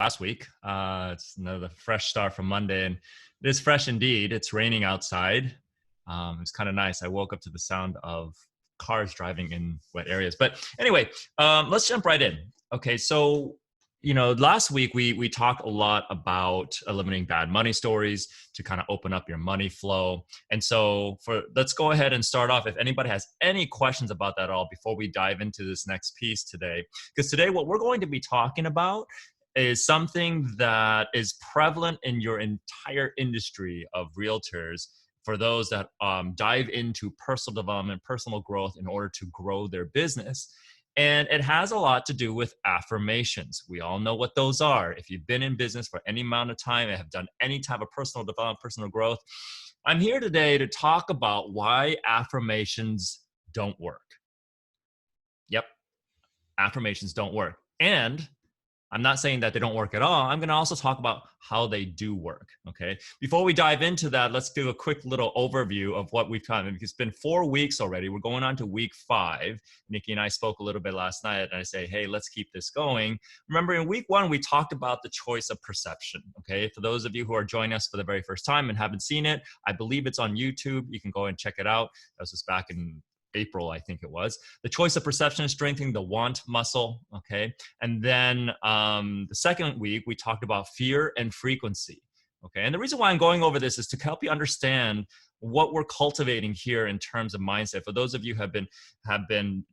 last week. It's another fresh start from Monday, and it is fresh indeed. It's raining outside. It's kind of nice. I woke up to the sound of cars driving in wet areas. But anyway, let's jump right in. Okay, so last week we talked a lot about eliminating bad money stories to kind of open up your money flow. And so let's go ahead and start off. If anybody has any questions about that at all before we dive into this next piece today, because today what we're going to be talking about is something that is prevalent in your entire industry of realtors for those that dive into personal development, personal growth in order to grow their business. And it has a lot to do with affirmations. We all know what those are. If you've been in business for any amount of time and have done any type of personal development, personal growth, I'm here today to talk about why affirmations don't work. Yep, affirmations don't work. And I'm not saying that they don't work at all. I'm going to also talk about how they do work, okay? Before we dive into that, let's do a quick little overview of what we've done. It's been 4 weeks already. We're going on to week 5. Nikki and I spoke a little bit last night, and I say, hey, let's keep this going. Remember, in week 1, we talked about the choice of perception, okay? For those of you who are joining us for the very first time and haven't seen it, I believe it's on YouTube. You can go and check it out. That was just back in April, I think it was. The choice of perception is strengthening the want muscle, okay? And then the second week, we talked about fear and frequency, okay? And the reason why I'm going over this is to help you understand what we're cultivating here in terms of mindset. For those of you who have been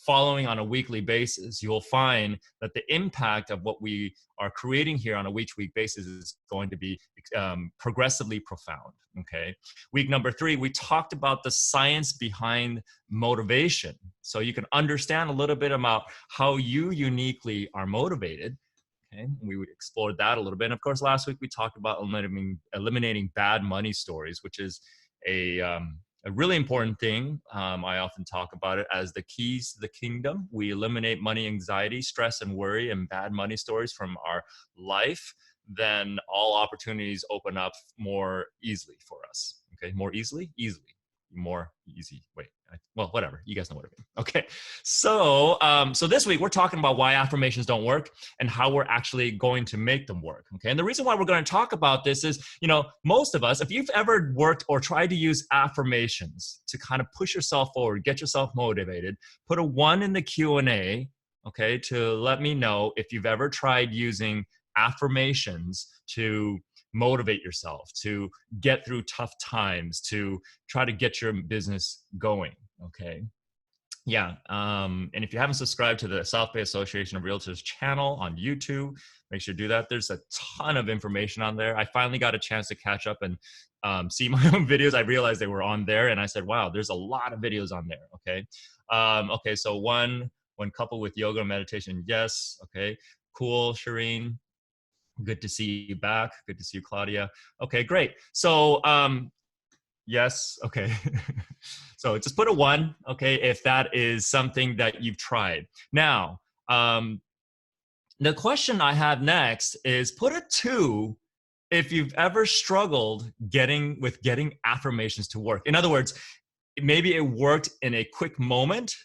following on a weekly basis, you'll find that the impact of what we are creating here on a week-to-week basis is going to be progressively profound, okay? Week number 3, we talked about the science behind motivation. So you can understand a little bit about how you uniquely are motivated. Okay, we explored that a little bit. And of course, last week we talked about eliminating bad money stories, which is a really important thing. I often talk about it as the keys to the kingdom. We eliminate money anxiety, stress, and worry and bad money stories from our life, then all opportunities open up more easily for us. Okay, more easily? Easily. More easy. Wait, well, whatever. You guys know what I mean. Okay. So this week we're talking about why affirmations don't work and how we're actually going to make them work. Okay. And the reason why we're going to talk about this is, most of us, if you've ever worked or tried to use affirmations to kind of push yourself forward, get yourself motivated, put a 1 in the Q&A, okay, to let me know if you've ever tried using affirmations to motivate yourself, to get through tough times, to try to get your business going, okay? Yeah, and if you haven't subscribed to the South Bay Association of Realtors channel on YouTube, make sure to do that. There's a ton of information on there. I finally got a chance to catch up and see my own videos. I realized they were on there, and I said, wow, there's a lot of videos on there, okay? Okay, so one couple with yoga and meditation, yes, okay, cool, Shireen. Good to see you back. Good to see you, Claudia. Okay, great. So, yes, okay. So just put a 1, okay, if that is something that you've tried. Now, the question I have next is put a 2 if you've ever struggled getting affirmations to work. In other words, maybe it worked in a quick moment,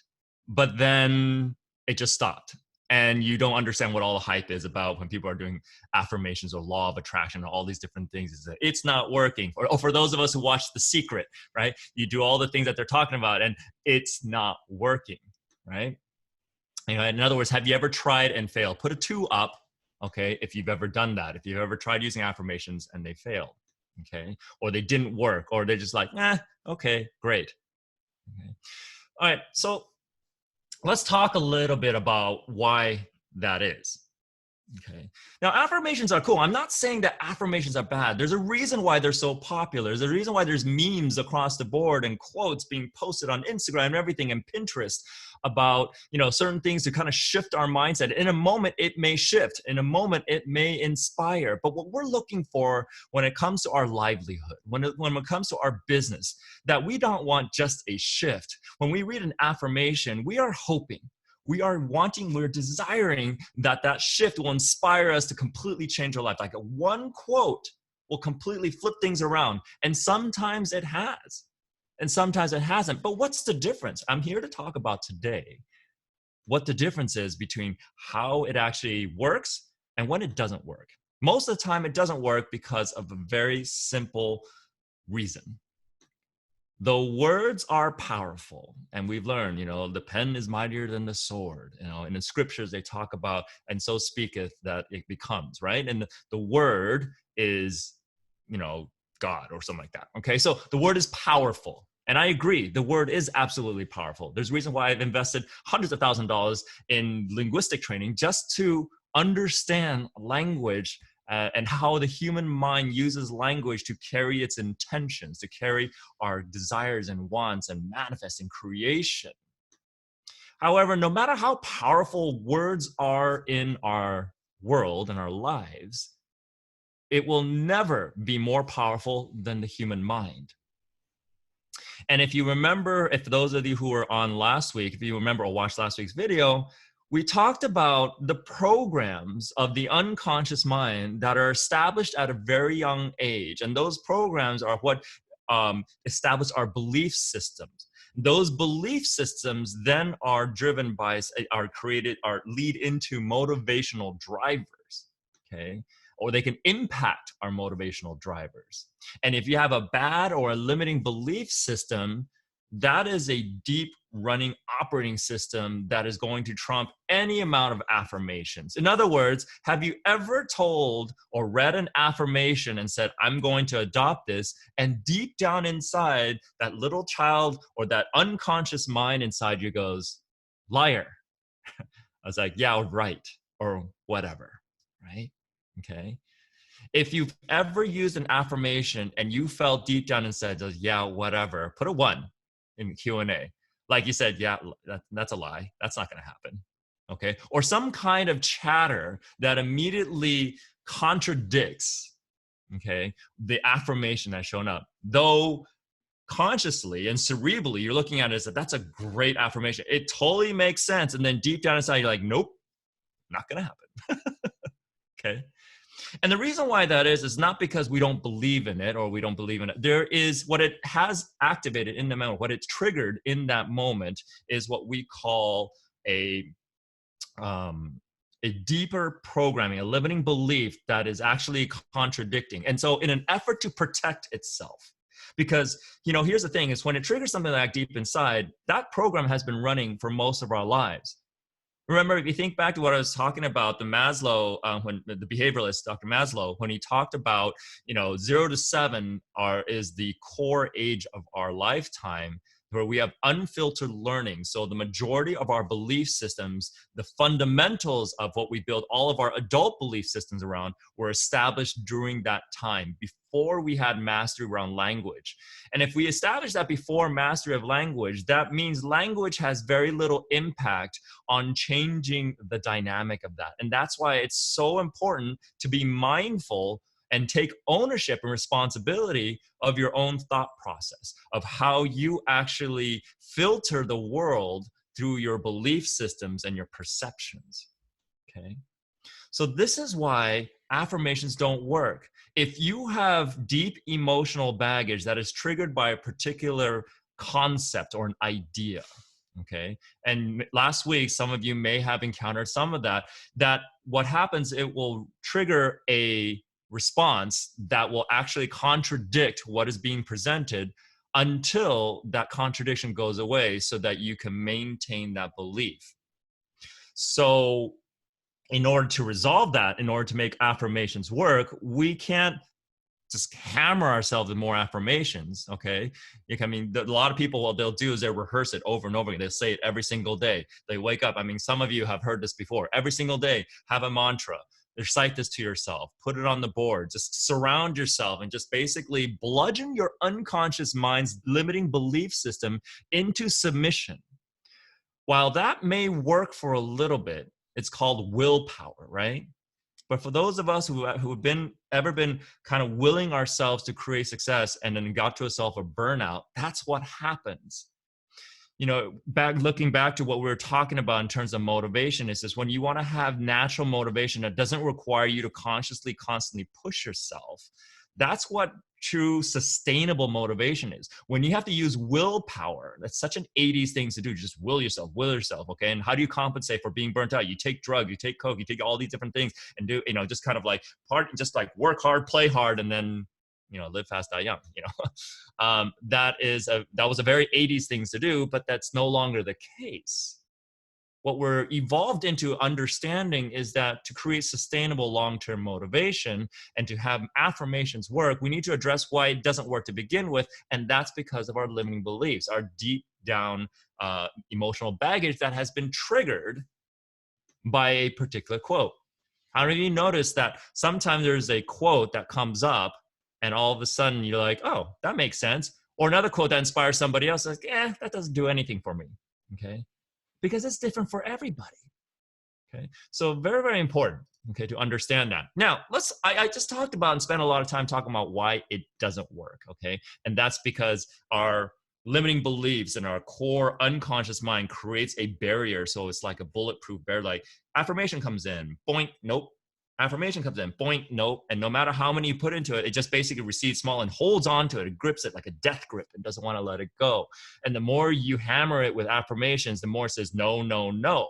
but then it just stopped. And you don't understand what all the hype is about when people are doing affirmations or law of attraction or all these different things. It's not working. Or for those of us who watch The Secret, right? You do all the things that they're talking about and it's not working, right? In other words, have you ever tried and failed? Put a 2 up, okay, if you've ever done that. If you've ever tried using affirmations and they failed, okay? Or they didn't work, or they're just like, okay, great. Okay. All right, so let's talk a little bit about why that is. Okay. Now, affirmations are cool. I'm not saying that affirmations are bad. There's a reason why they're so popular. There's a reason why there's memes across the board and quotes being posted on Instagram and everything and Pinterest about, certain things to kind of shift our mindset. In a moment, it may shift. In a moment, it may inspire. But what we're looking for when it comes to our livelihood, when it comes to our business, that we don't want just a shift. When we read an affirmation, we are hoping, we're desiring that shift will inspire us to completely change our life. Like one quote will completely flip things around. And sometimes it has, and sometimes it hasn't. But what's the difference? I'm here to talk about today what the difference is between how it actually works and when it doesn't work. Most of the time, it doesn't work because of a very simple reason. The words are powerful, and we've learned, the pen is mightier than the sword, and in scriptures they talk about, and so speaketh that it becomes, right? And the word is, God or something like that. Okay, so the word is powerful. And I agree, the word is absolutely powerful. There's a reason why I've invested hundreds of thousands of dollars in linguistic training just to understand language and how the human mind uses language to carry its intentions, to carry our desires and wants and manifest in creation. However, no matter how powerful words are in our world and our lives, it will never be more powerful than the human mind. And if you remember, if those of you who were on last week, if you remember or watched last week's video, we talked about the programs of the unconscious mind that are established at a very young age. And those programs are what establish our belief systems. Those belief systems then are driven by, lead into motivational drivers, okay? Or they can impact our motivational drivers. And if you have a bad or a limiting belief system, that is a deep running operating system that is going to trump any amount of affirmations. In other words, have you ever told or read an affirmation and said, I'm going to adopt this, and deep down inside, that little child or that unconscious mind inside you goes, liar. I was like, yeah, right, or whatever, right? Okay. If you've ever used an affirmation and you felt deep down and said, yeah, whatever, put a 1 in Q&A. Like you said, yeah, that's a lie. That's not going to happen. Okay. Or some kind of chatter that immediately contradicts, okay, the affirmation that's shown up. Though consciously and cerebrally, you're looking at it as that's a great affirmation. It totally makes sense. And then deep down inside, you're like, nope, not going to happen. Okay. And the reason why that is not because we don't believe in it or we don't believe in it. There is what it has activated in the moment, what it's triggered in that moment is what we call a deeper programming, a limiting belief that is actually contradicting. And so in an effort to protect itself, because, here's the thing is when it triggers something like deep inside, that program has been running for most of our lives. Remember, if you think back to what I was talking about, the Maslow, when the behavioralist, Dr. Maslow, when he talked about, 0 to 7 is the core age of our lifetime, where we have unfiltered learning. So the majority of our belief systems, the fundamentals of what we build all of our adult belief systems around, were established during that time, before we had mastery around language. And if we establish that before mastery of language, that means language has very little impact on changing the dynamic of that. And that's why it's so important to be mindful and take ownership and responsibility of your own thought process, of how you actually filter the world through your belief systems and your perceptions, okay? So this is why affirmations don't work. If you have deep emotional baggage that is triggered by a particular concept or an idea, okay? And last week, some of you may have encountered some of that what happens, it will trigger a response that will actually contradict what is being presented until that contradiction goes away so that you can maintain that belief. So in order to resolve that, in order to make affirmations work, we can't just hammer ourselves with more affirmations, okay? A lot of people, what they'll do is they'll rehearse it over and over again. They'll say it every single day. They wake up. Some of you have heard this before. Every single day, have a mantra. Recite this to yourself. Put it on the board. Just surround yourself and just basically bludgeon your unconscious mind's limiting belief system into submission. While that may work for a little bit, it's called willpower, right? But for those of us who have ever been kind of willing ourselves to create success and then got to ourselves a burnout, that's what happens. Looking back to what we were talking about in terms of motivation, is this: when you want to have natural motivation that doesn't require you to constantly push yourself, That's what true sustainable motivation is. When you have to use willpower, that's such an 80s thing to do. Just will yourself, okay? And how do you compensate for being burnt out? You take drugs, you take coke, you take all these different things and do, just kind of like just like work hard, play hard, and then, live fast, die young, that was a very 80s things to do, but that's no longer the case. What we're evolved into understanding is that to create sustainable long-term motivation and to have affirmations work, we need to address why it doesn't work to begin with. And that's because of our limiting beliefs, our deep down emotional baggage that has been triggered by a particular quote. How do you notice that sometimes there's a quote that comes up and all of a sudden you're like, oh, that makes sense. Or another quote that inspires somebody else, like, that doesn't do anything for me, okay? Because it's different for everybody, okay? So very, very important, okay, to understand that. Now, I just talked about and spent a lot of time talking about why it doesn't work, okay? And that's because our limiting beliefs in our core unconscious mind creates a barrier. So it's like a bulletproof barrier, like affirmation comes in, boink, nope. Affirmation comes in, boink, nope. And no matter how many you put into it, it just basically recedes small and holds on to it. It grips it like a death grip and doesn't want to let it go. And the more you hammer it with affirmations, the more it says no, no, no.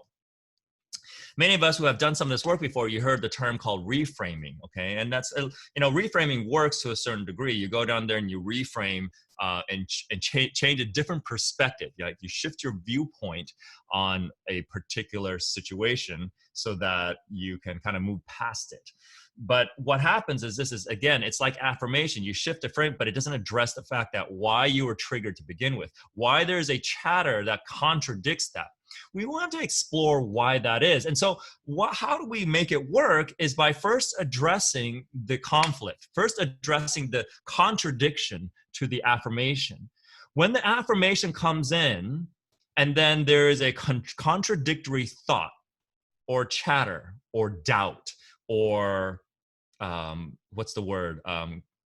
Many of us who have done some of this work before, you heard the term called reframing, okay? And that's, reframing works to a certain degree. You go down there and you reframe and change a different perspective. Like you shift your viewpoint on a particular situation so that you can kind of move past it. But what happens is again, it's like affirmation. You shift the frame, but it doesn't address the fact that why you were triggered to begin with, why there's a chatter that contradicts that. We want to explore why that is. And so how do we make it work is by first addressing the conflict, first addressing the contradiction to the affirmation. When the affirmation comes in and then there is a contradictory thought or chatter or doubt or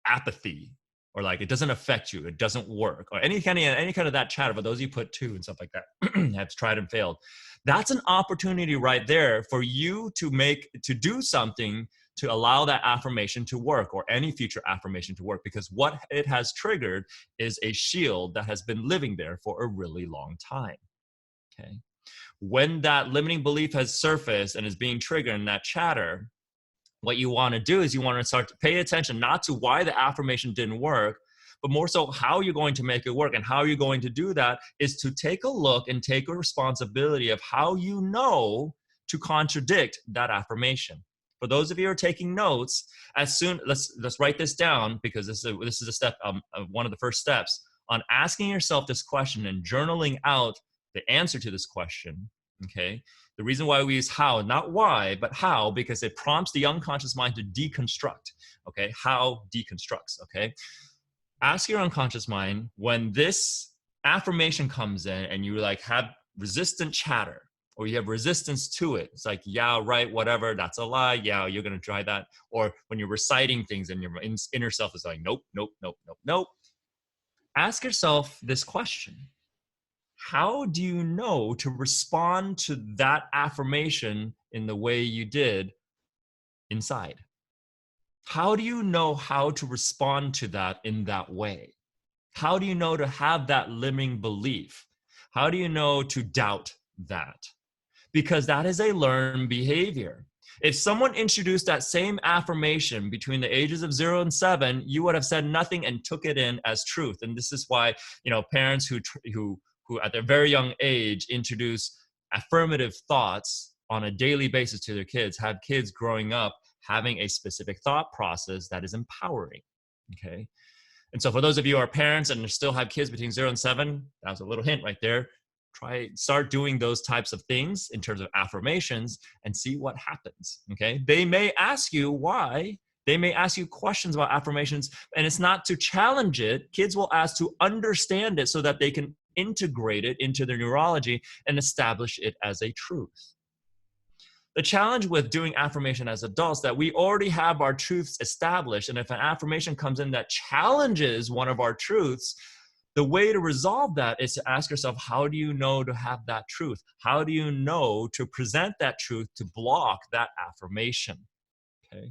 apathy, or like it doesn't affect you, it doesn't work, or any kind of that chatter, but those you put to and stuff like that have tried and failed. That's an opportunity right there for you to do something to allow that affirmation to work, or any future affirmation to work, because what it has triggered is a shield that has been living there for a really long time. Okay. When that limiting belief has surfaced and is being triggered in that chatter, what you want to do is you want to start to pay attention not to why the affirmation didn't work, but more so how you're going to make it work. And how you're going to do that is to take a look and take a responsibility of how you know to contradict that affirmation. For those of you who are taking notes, let's write this down, because this is a step, one of the first steps on asking yourself this question and journaling out the answer to this question. Okay. The reason why we use how, not why, but how, because it prompts the unconscious mind to deconstruct. Okay. How deconstructs. Okay. Ask your unconscious mind, when this affirmation comes in and you like have resistant chatter, or you have resistance to it. It's like, yeah, right, whatever, that's a lie. Yeah, you're going to try that. Or when you're reciting things and your inner self is like, nope, nope, nope, nope, nope. Ask yourself this question. How do you know to respond to that affirmation in the way you did inside? How do you know how to respond to that in that way? How do you know to have that limiting belief? How do you know to doubt that? Because that is a learned behavior. If someone introduced that same affirmation between the ages of 0 and 7, you would have said nothing and took it in as truth. And this is why, parents who at their very young age introduce affirmative thoughts on a daily basis to their kids, have kids growing up having a specific thought process that is empowering. Okay. And so for those of you who are parents and still have kids between 0 and 7, that was a little hint right there. Start doing those types of things in terms of affirmations and see what happens. Okay. They may ask you why. They may ask you questions about affirmations, and it's not to challenge it. Kids will ask to understand it so that they can integrate it into their neurology and establish it as a truth. The challenge with doing affirmation as adults is that we already have our truths established. And if an affirmation comes in that challenges one of our truths, the way to resolve that is to ask yourself, how do you know to have that truth? How do you know to present that truth to block that affirmation? Okay.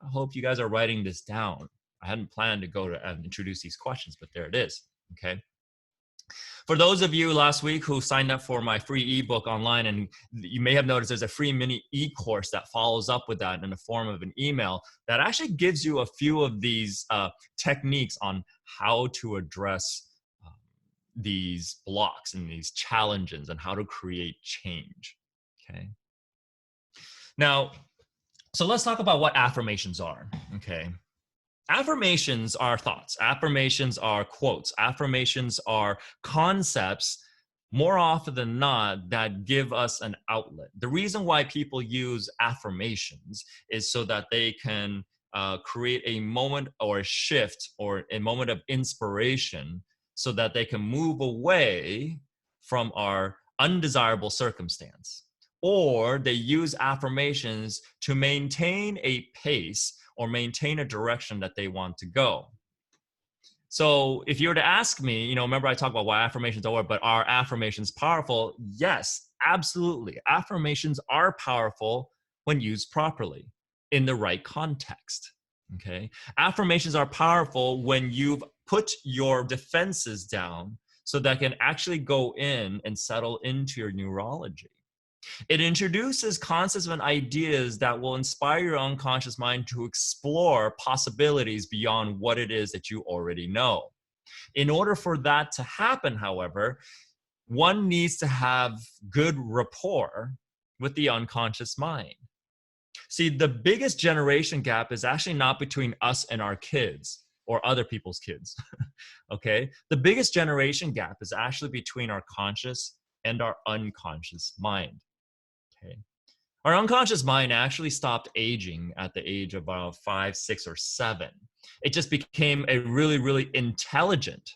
I hope you guys are writing this down. I hadn't planned to go to introduce these questions, but there it is. Okay. For those of you last week who signed up for my free ebook online, and you may have noticed there's a free mini e-course that follows up with that in the form of an email that actually gives you a few of these techniques on how to address these blocks and these challenges and how to create change. Okay. Now, so let's talk about what affirmations are. Okay. Affirmations are thoughts. Affirmations are quotes. Affirmations are concepts, more often than not, that give us an outlet. The reason why people use affirmations is so that they can create a moment or a shift or a moment of inspiration so that they can move away from our undesirable circumstance. Or they use affirmations to maintain a pace or maintain a direction that they want to go. So if you were to ask me, remember I talked about why affirmations don't work, but are affirmations powerful? Yes, absolutely. Affirmations are powerful when used properly in the right context. Okay. Affirmations are powerful when you've put your defenses down so that can actually go in and settle into your neurology. It introduces concepts and ideas that will inspire your unconscious mind to explore possibilities beyond what it is that you already know. In order for that to happen, however, one needs to have good rapport with the unconscious mind. See, the biggest generation gap is actually not between us and our kids or other people's kids. Okay? The biggest generation gap is actually between our conscious and our unconscious mind. Okay. Our unconscious mind actually stopped aging at the age of about 5, 6, or 7. It just became a really, really intelligent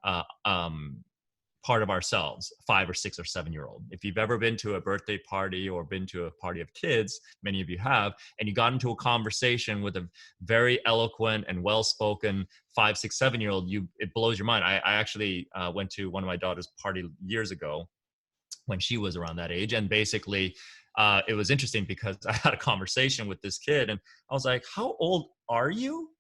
part of ourselves, 5 or 6 or 7-year-old. If you've ever been to a birthday party or been to a party of kids, many of you have, and you got into a conversation with a very eloquent and well-spoken 5, 6, 7-year-old, it blows your mind. I actually went to one of my daughter's party years ago when she was around that age. And basically, it was interesting because I had a conversation with this kid and I was like, how old are you?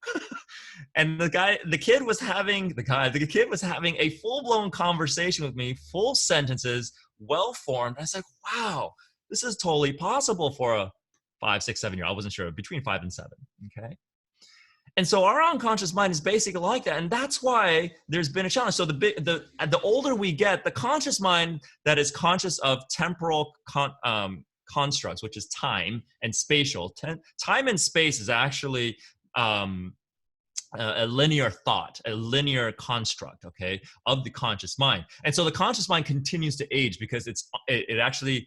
And the kid was having a full-blown conversation with me, full sentences, well-formed. I was like, wow, this is totally possible for a 5, 6, 7-year-old. I wasn't sure, between 5 and 7. Okay. And so our unconscious mind is basically like that. And that's why there's been a challenge. So the older we get, the conscious mind that is conscious of temporal constructs, which is time and spatial. Time and space is actually a linear thought, a linear construct, okay, of the conscious mind. And so the conscious mind continues to age because it actually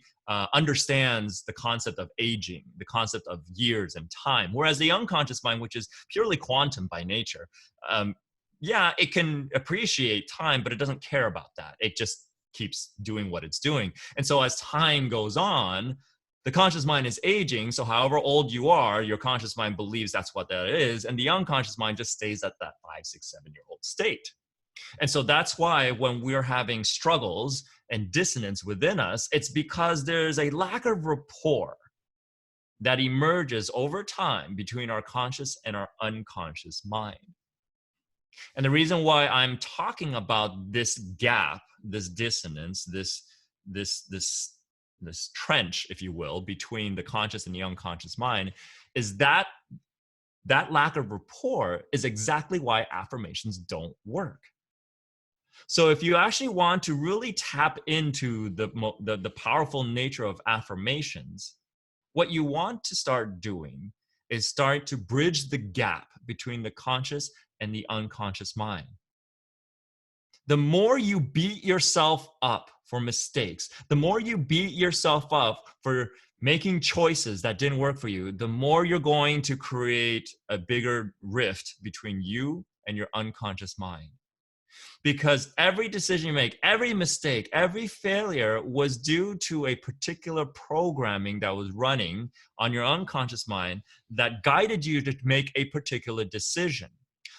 understands the concept of aging, the concept of years and time. Whereas the unconscious mind, which is purely quantum by nature, it can appreciate time, but it doesn't care about that. It just keeps doing what it's doing. And so as time goes on, the conscious mind is aging. So however old you are, your conscious mind believes that's what that is. And the unconscious mind just stays at that 5, 6, 7-year-old state. And so that's why when we're having struggles and dissonance within us, it's because there's a lack of rapport that emerges over time between our conscious and our unconscious mind. And the reason why I'm talking about this gap, this dissonance, this trench, if you will, between the conscious and the unconscious mind is that lack of rapport is exactly why affirmations don't work. So if you actually want to really tap into the powerful nature of affirmations, what you want to start doing is start to bridge the gap between the conscious and the unconscious mind. The more you beat yourself up for mistakes, the more you beat yourself up for making choices that didn't work for you, the more you're going to create a bigger rift between you and your unconscious mind. Because every decision you make, every mistake, every failure was due to a particular programming that was running on your unconscious mind that guided you to make a particular decision.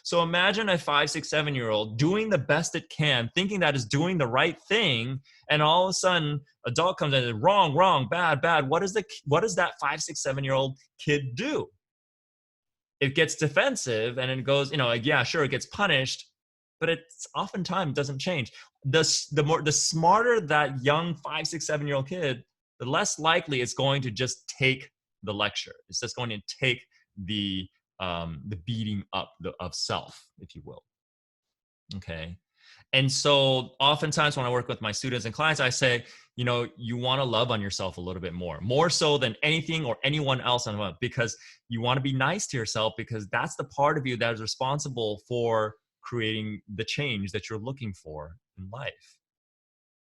So imagine a 5, 6, 7-year-old doing the best it can, thinking that is doing the right thing, and all of a sudden, adult comes in and says, wrong, bad. What does that 5, 6, 7-year-old kid do? it gets defensive and it goes, like, yeah, sure, it gets punished, but it's oftentimes doesn't change. The smarter that young 5, 6, 7-year-old kid, the less likely it's going to just take the lecture. It's just going to take the beating up of self, if you will. Okay. And so oftentimes when I work with my students and clients, I say, you want to love on yourself a little bit more so than anything or anyone else on the web, because you want to be nice to yourself, because that's the part of you that is responsible for creating the change that you're looking for in life.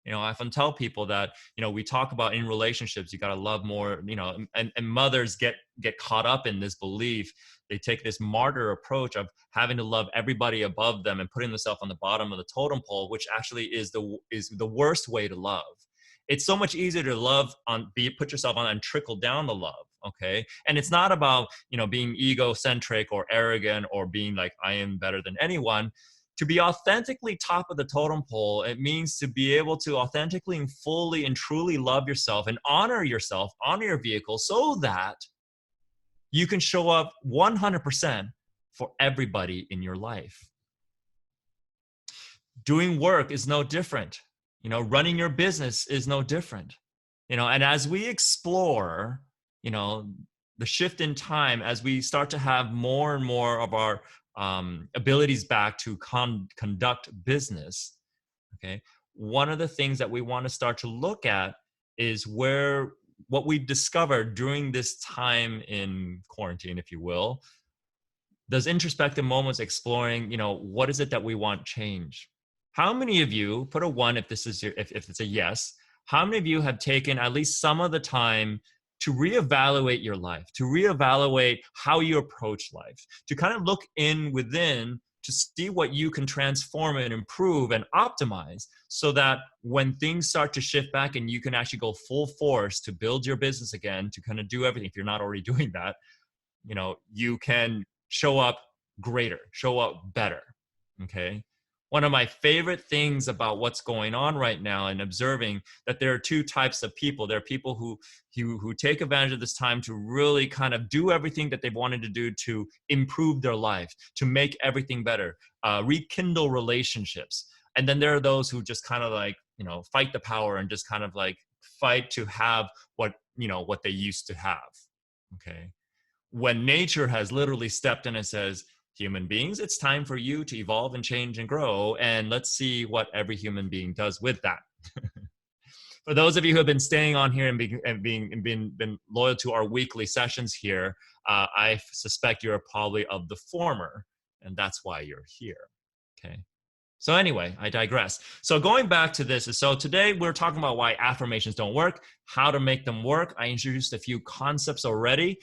I often tell people that, we talk about in relationships, you got to love more, and mothers get caught up in this belief. They take this martyr approach of having to love everybody above them and putting themselves on the bottom of the totem pole, which actually is the worst way to love. It's so much easier to love put yourself on and trickle down the love. Okay. And it's not about, being egocentric or arrogant or being like, I am better than anyone. To be authentically top of the totem pole, it means to be able to authentically and fully and truly love yourself and honor yourself, honor your vehicle, so that you can show up 100% for everybody in your life. Doing work is no different. Running your business is no different. And as we explore, the shift in time, as we start to have more and more of our abilities back to conduct business, okay, one of the things that we want to start to look at is what we've discovered during this time in quarantine, if you will, those introspective moments exploring, what is it that we want change? How many of you, put a 1 if this is if it's a yes, how many of you have taken at least some of the time to reevaluate your life, to reevaluate how you approach life, to kind of look within to see what you can transform and improve and optimize, so that when things start to shift back and you can actually go full force to build your business again, to kind of do everything, if you're not already doing that, you can show up greater, show up better. Okay. One of my favorite things about what's going on right now and observing that there are two types of people. There are people who take advantage of this time to really kind of do everything that they've wanted to do to improve their life, to make everything better, rekindle relationships. And then there are those who just kind of like, fight the power and just kind of like fight to have what they used to have. Okay. When nature has literally stepped in and says, human beings, it's time for you to evolve and change and grow, and let's see what every human being does with that. For those of you who have been staying on here and been loyal to our weekly sessions here, I suspect you're probably of the former, and that's why you're here. Okay. So anyway, I digress. So going back to this, so today we're talking about why affirmations don't work, how to make them work. I introduced a few concepts already.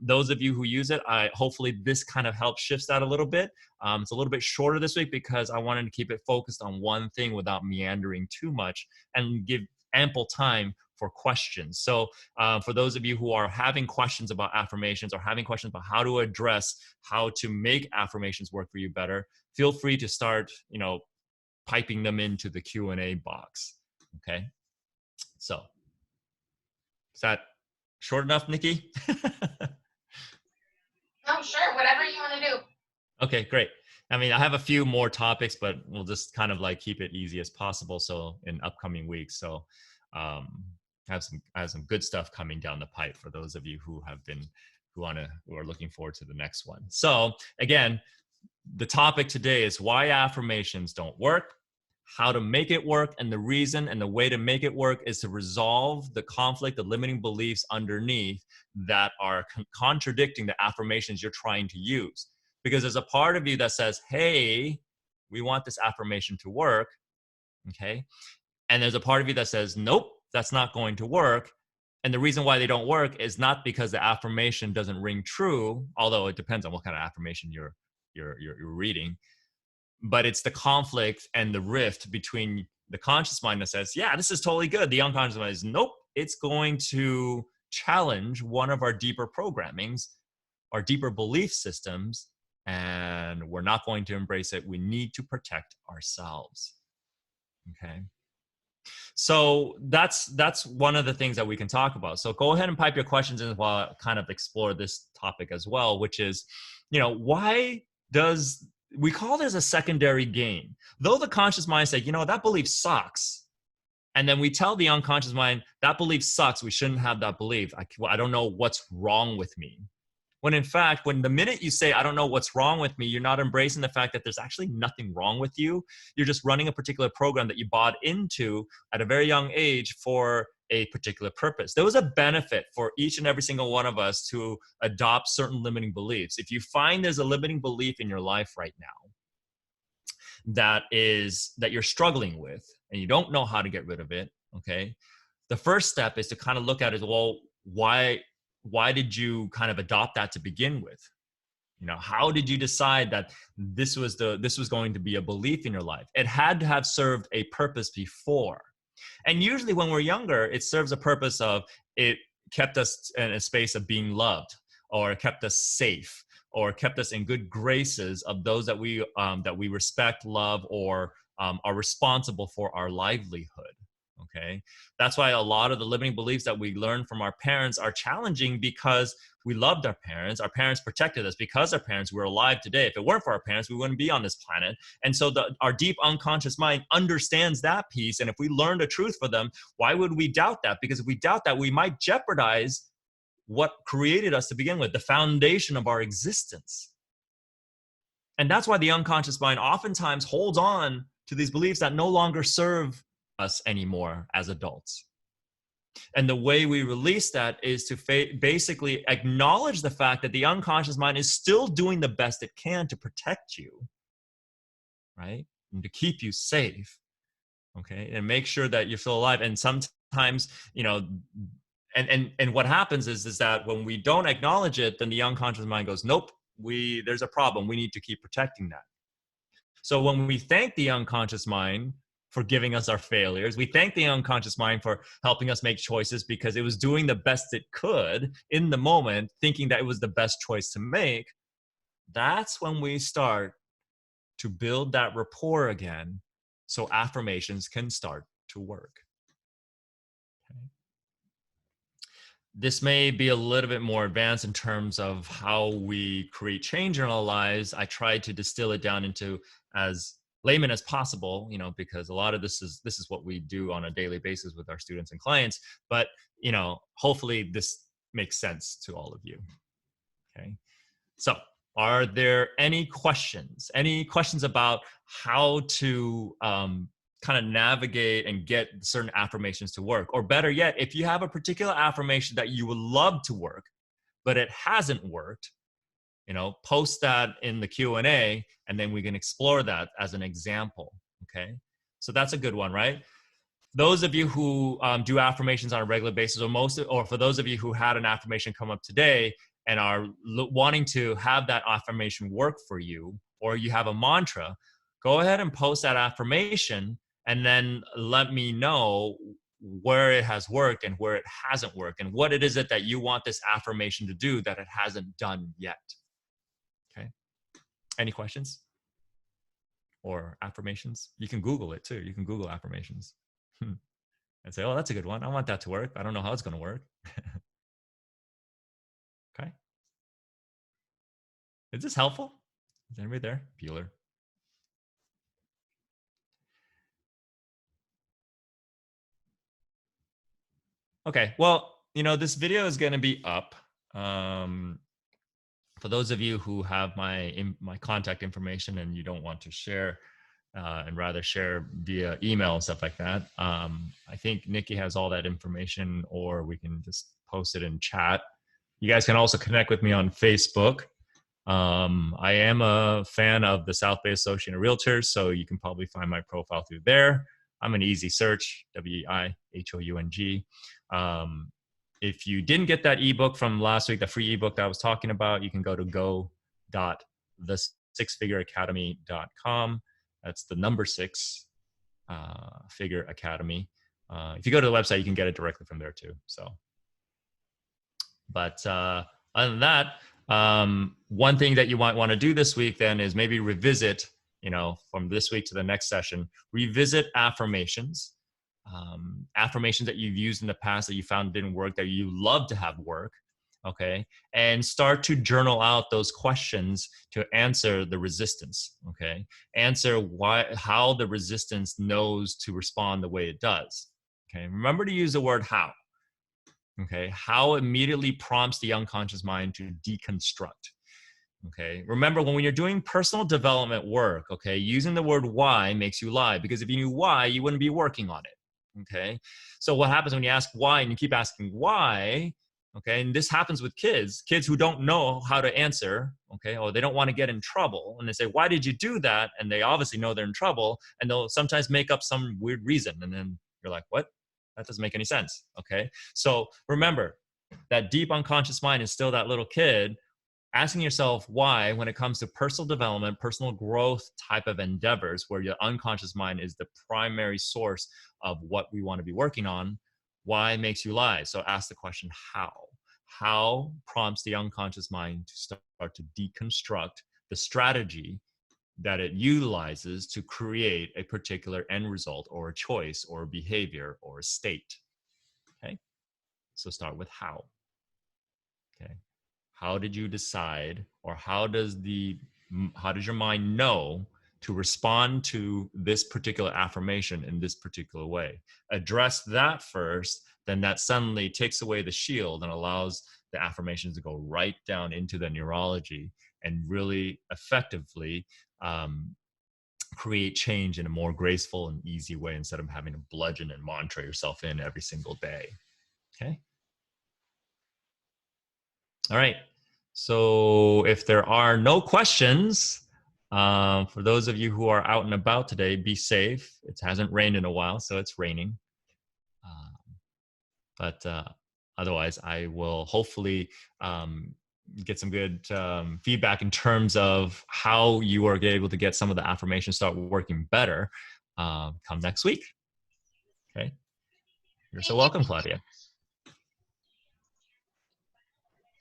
Those of you who use it, hopefully this kind of helps shifts that a little bit. It's a little bit shorter this week because I wanted to keep it focused on one thing without meandering too much and give ample time for questions. So for those of you who are having questions about affirmations or having questions about how to address how to make affirmations work for you better, feel free to start, piping them into the Q&A box. Okay. So is that short enough, Nikki? Oh, sure. Whatever you want to do. Okay, great. I mean, I have a few more topics, but we'll just kind of like keep it easy as possible. So in upcoming weeks, so I have some good stuff coming down the pipe for those of you who are looking forward to the next one. So again, the topic today is why affirmations don't work, how to make it work, and the reason and the way to make it work is to resolve the conflict, the limiting beliefs underneath that are contradicting the affirmations you're trying to use. Because there's a part of you that says, hey, we want this affirmation to work, okay? And there's a part of you that says, nope, that's not going to work. And the reason why they don't work is not because the affirmation doesn't ring true, although it depends on what kind of affirmation you're reading, but it's the conflict and the rift between the conscious mind that says, yeah, this is totally good. The unconscious mind is, nope, it's going to challenge one of our deeper programmings, our deeper belief systems, and we're not going to embrace it. We need to protect ourselves. Okay. So that's one of the things that we can talk about. So go ahead and pipe your questions in while I kind of explore this topic as well, which is, why does we call this a secondary gain? Though the conscious mind say, that belief sucks. And then we tell the unconscious mind that belief sucks. We shouldn't have that belief. I don't know what's wrong with me. When in fact, when the minute you say, I don't know what's wrong with me, you're not embracing the fact that there's actually nothing wrong with you. You're just running a particular program that you bought into at a very young age for a particular purpose. There was a benefit for each and every single one of us to adopt certain limiting beliefs. If you find there's a limiting belief in your life right now that you're struggling with and you don't know how to get rid of it, okay, the first step is to kind of look at it, well, why did you kind of adopt that to begin with? How did you decide that this was going to be a belief in your life? It had to have served a purpose before. And usually when we're younger, it serves a purpose of it kept us in a space of being loved, or kept us safe, or kept us in good graces of those that we respect, love, or are responsible for our livelihood. Okay, that's why a lot of the limiting beliefs that we learn from our parents are challenging, because we loved our parents. Our parents protected us. Because our parents were alive today. If it weren't for our parents, we wouldn't be on this planet. And so our deep unconscious mind understands that piece. And if we learned the truth for them, why would we doubt that? Because if we doubt that, we might jeopardize what created us to begin with, the foundation of our existence. And that's why the unconscious mind oftentimes holds on to these beliefs that no longer serve us anymore as adults. And the way we release that is to basically acknowledge the fact that the unconscious mind is still doing the best it can to protect you, right? And to keep you safe, okay? And make sure that you're still alive. And sometimes, and what happens is that when we don't acknowledge it, then the unconscious mind goes, nope, there's a problem. We need to keep protecting that. So when we thank the unconscious mind for giving us our failures, we thank the unconscious mind for helping us make choices because it was doing the best it could in the moment, thinking that it was the best choice to make. That's when we start to build that rapport again, so affirmations can start to work. Okay. This may be a little bit more advanced in terms of how we create change in our lives. I tried to distill it down into as layman as possible, because a lot of this is what we do on a daily basis with our students and clients. But, hopefully this makes sense to all of you. Okay. So are there any questions about how to kind of navigate and get certain affirmations to work? Or better yet, if you have a particular affirmation that you would love to work, but it hasn't worked, post that in the Q&A, and then we can explore that as an example. Okay. So that's a good one, right? Those of you who do affirmations on a regular basis, or for those of you who had an affirmation come up today and are wanting to have that affirmation work for you, or you have a mantra, go ahead and post that affirmation and then let me know where it has worked and where it hasn't worked, and what it is that you want this affirmation to do that it hasn't done yet. Okay. Any questions or affirmations? You can Google it too. You can Google affirmations and say, oh, that's a good one. I want that to work. I don't know how it's going to work. Okay. Is this helpful? Is anybody there? Bueller. Okay. Well, this video is going to be up. For those of you who have my contact information and you don't want to share and rather share via email and stuff like that, I think Nikki has all that information, or we can just post it in chat. You guys can also connect with me on Facebook. I am a fan of the South Bay Association of Realtors, so you can probably find my profile through there. I'm an easy search, WEIHOUNG. If you didn't get that ebook from last week, the free ebook that I was talking about, you can go to go.thesixfigureacademy.com. That's the number 6 figure academy. If you go to the website, you can get it directly from there too. So, but other than that, one thing that you might want to do this week then is maybe revisit, from this week to the next session, revisit affirmations. affirmations that you've used in the past that you found didn't work, that you love to have work. Okay. And start to journal out those questions to answer the resistance. Okay. Answer how the resistance knows to respond the way it does. Okay. Remember to use the word how. Okay. How immediately prompts the unconscious mind to deconstruct. Okay. Remember, when you're doing personal development work, okay, using the word why makes you lie, because if you knew why, you wouldn't be working on it. Okay. So what happens when you ask why and you keep asking why? Okay. And this happens with kids who don't know how to answer. Okay. Or they don't want to get in trouble. And they say, why did you do that? And they obviously know they're in trouble. And they'll sometimes make up some weird reason. And then you're like, what? That doesn't make any sense. Okay. So remember, that deep unconscious mind is still that little kid asking yourself why when it comes to personal development, personal growth type of endeavors, where your unconscious mind is the primary source of what we want to be working on. Why makes you lie? So ask the question, how? How prompts the unconscious mind to start to deconstruct the strategy that it utilizes to create a particular end result or a choice or a behavior or a state. Okay. So start with how. Okay. How did you decide, or how does your mind know to respond to this particular affirmation in this particular way? Address that first, then that suddenly takes away the shield and allows the affirmations to go right down into the neurology and really effectively create change in a more graceful and easy way, instead of having to bludgeon and mantra yourself in every single day. Okay. All right. So if there are no questions, for those of you who are out and about today, be safe. It hasn't rained in a while, so it's raining. But otherwise, I will hopefully get some good feedback in terms of how you are able to get some of the affirmations start working better come next week. Okay. You're so welcome, Claudia.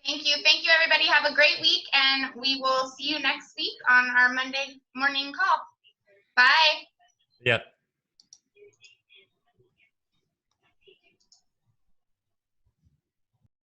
Thank you. Thank you, everybody. Have a great week, and we will see you next week on our Monday morning call. Bye. Yeah.